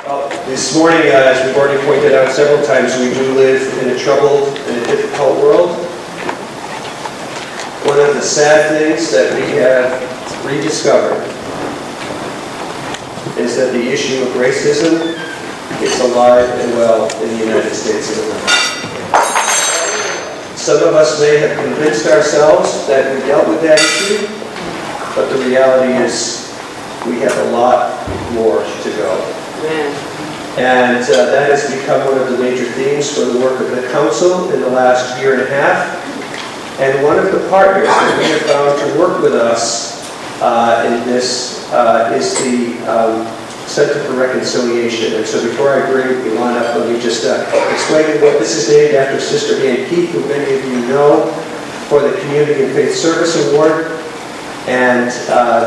Well, this morning, as we've already pointed out several times, we do live in a troubled and a difficult world. One of the sad things that we have rediscovered is that the issue of racism is alive and well in the United States of America. Some of us may have convinced ourselves that we dealt with that issue, but the reality is we have a lot more to go. And that has become one of the major themes for the work of the Council in the last year and a half. And one of the partners that we have found to work with us in this is the Center for Reconciliation. And so before I bring Elon up, let me just explain what this is named after Sister Ann Keith, who many of you know, for the Community and Faith Service Award. And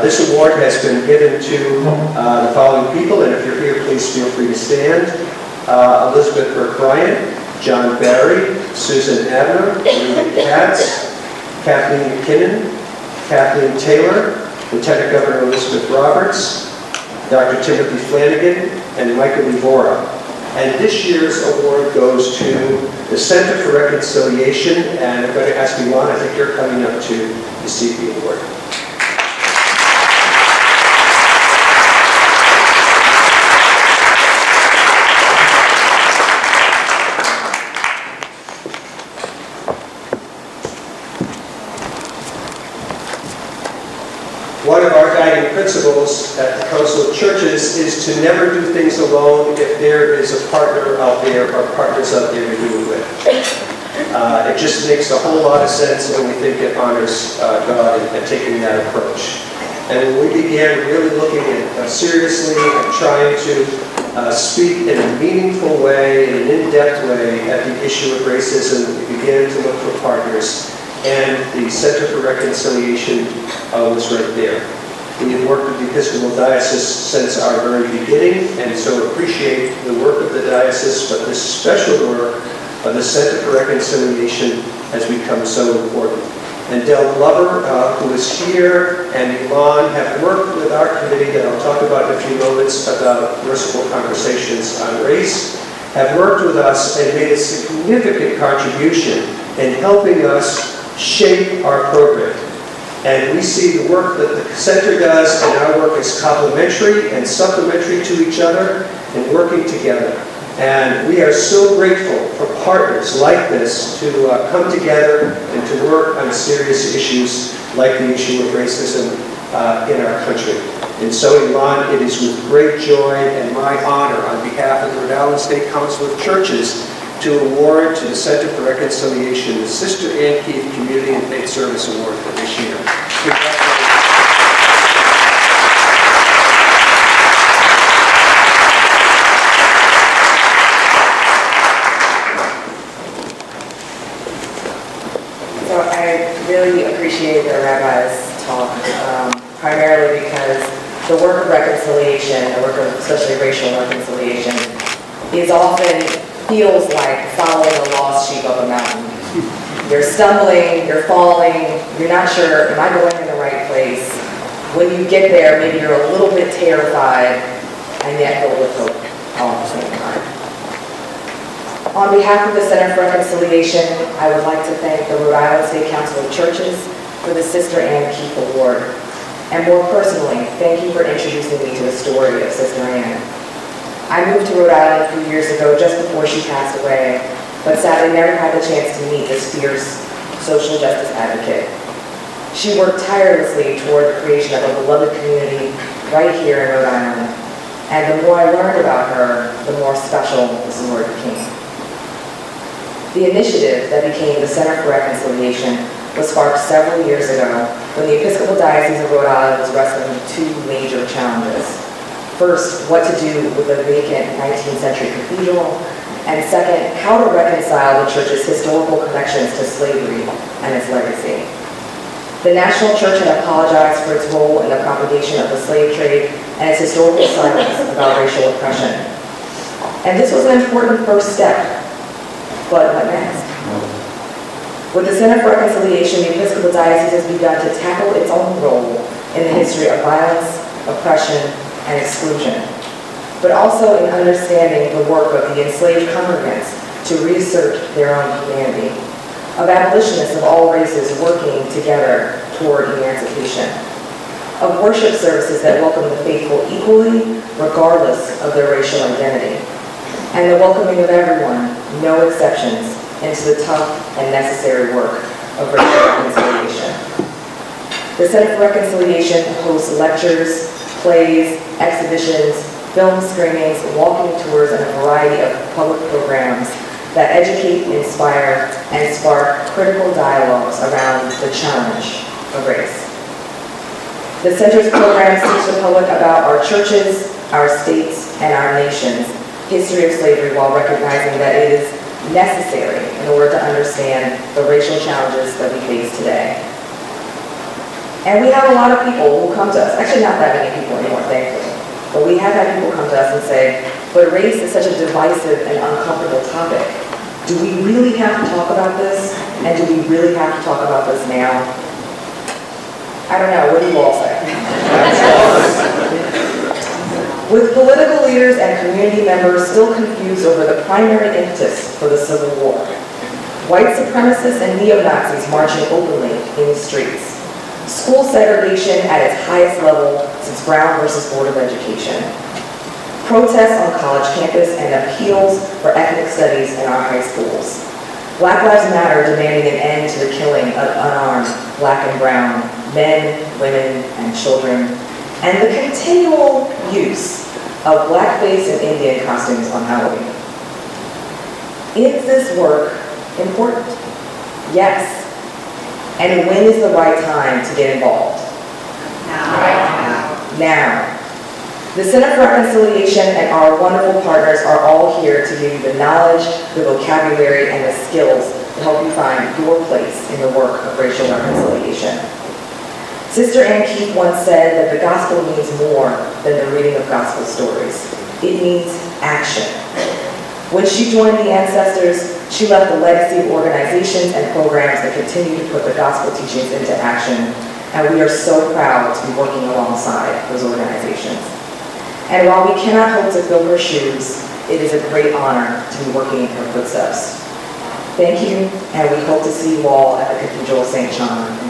this award has been given to the following people, and if you're here, please feel free to stand. Elizabeth Burke-Ryan, John Barry, Susan Abner, Ruby Katz, Kathleen McKinnon, Kathleen Taylor, Lieutenant Governor Elizabeth Roberts, Dr. Timothy Flanagan, and Michael Livora. And this year's award goes to the Center for Reconciliation, and I'm going to ask Elon, I think you're coming up to receive the award. One of our guiding principles at the Council of Churches is to never do things alone if there is a partner out there or partners out there to do it with. It just makes a whole lot of sense, and we think it honors God in taking that approach. And when we began really looking at seriously and trying to speak in a meaningful way, in an in-depth way at the issue of racism, we began to look for partners. And the Center for Reconciliation was right there. We have worked with the Episcopal Diocese since our very beginning, and so appreciate the work of the diocese, but this special work of the Center for Reconciliation has become so important. And Del Glover, who is here, and Elon have worked with our committee that I'll talk about in a few moments about Merciful Conversations on Race, have worked with us and made a significant contribution in helping us shape our program. And we see the work that the center does and our work is complementary and supplementary to each other and working together. And we are so grateful for partners like this to come together and to work on serious issues like the issue of racism in our country. And so, Elon, it is with great joy and my honor on behalf of the Rhode Island State Council of Churches to award to the Center for Reconciliation the Sister Ann Keith Community and Faith Service Award for this year. So I really appreciate the rabbi's talk, primarily because the work of reconciliation, the work of especially racial reconciliation, is often feels like following a lost sheep up a mountain. You're stumbling, you're falling, you're not sure, am I going in the right place? When you get there, maybe you're a little bit terrified and yet filled with hope all at the same time. On behalf of the Center for Reconciliation, I would like to thank the Rhode Island State Council of Churches for the Sister Ann Keith Award. And more personally, thank you for introducing me to the story of Sister Ann. I moved to Rhode Island a few years ago just before she passed away, but sadly never had the chance to meet this fierce social justice advocate. She worked tirelessly toward the creation of a beloved community right here in Rhode Island, and the more I learned about her, the more special this award became. The initiative that became the Center for Reconciliation was sparked several years ago when the Episcopal Diocese of Rhode Island was wrestling with two major challenges. First, what to do with the vacant 19th century cathedral, and second, how to reconcile the church's historical connections to slavery and its legacy. The National Church had apologized for its role in the propagation of the slave trade and its historical silence about racial oppression. And this was an important first step, but what next? With the Center for Reconciliation, the Episcopal Diocese has begun to tackle its own role in the history of violence, oppression, and exclusion. but also in understanding the work of the enslaved congregants to reassert their own humanity, of abolitionists of all races working together toward emancipation, of worship services that welcome the faithful equally, regardless of their racial identity, and the welcoming of everyone, no exceptions, into the tough and necessary work of racial reconciliation. The Center for Reconciliation hosts lectures, plays, exhibitions, film screenings, walking tours, and a variety of public programs that educate, inspire, and spark critical dialogues around the challenge of race. The Center's programs teach the public about our churches, our states, and our nation's history of slavery while recognizing that it is necessary in order to understand the racial challenges that we face today. And we have a lot of people who come to us, actually not that many people anymore, thankfully, but we have had people come to us and say, but race is such a divisive and uncomfortable topic. Do we really have to talk about this? And do we really have to talk about this now? I don't know, what do you all say? With political leaders and community members still confused over the primary impetus for the Civil War, white supremacists and neo-Nazis marching openly in the streets, school segregation at its highest level since Brown versus Board of Education, protests on college campus, and appeals for ethnic studies in our high schools, Black Lives Matter demanding an end to the killing of unarmed Black and brown men, women, and children, and the continual use of blackface and Indian costumes on Halloween. Is this work important? Yes. And when is the right time to get involved? Now. The Center for Reconciliation and our wonderful partners are all here to give you the knowledge, the vocabulary, and the skills to help you find your place in the work of racial reconciliation. Sister Ann Keith once said that the gospel means more than the reading of gospel stories. It means action. When she joined the Ancestors, she left a legacy of organizations and programs that continue to put the gospel teachings into action, and we are so proud to be working alongside those organizations. And while we cannot hope to fill her shoes, it is a great honor to be working in her footsteps. Thank you, and we hope to see you all at the Cathedral of St. John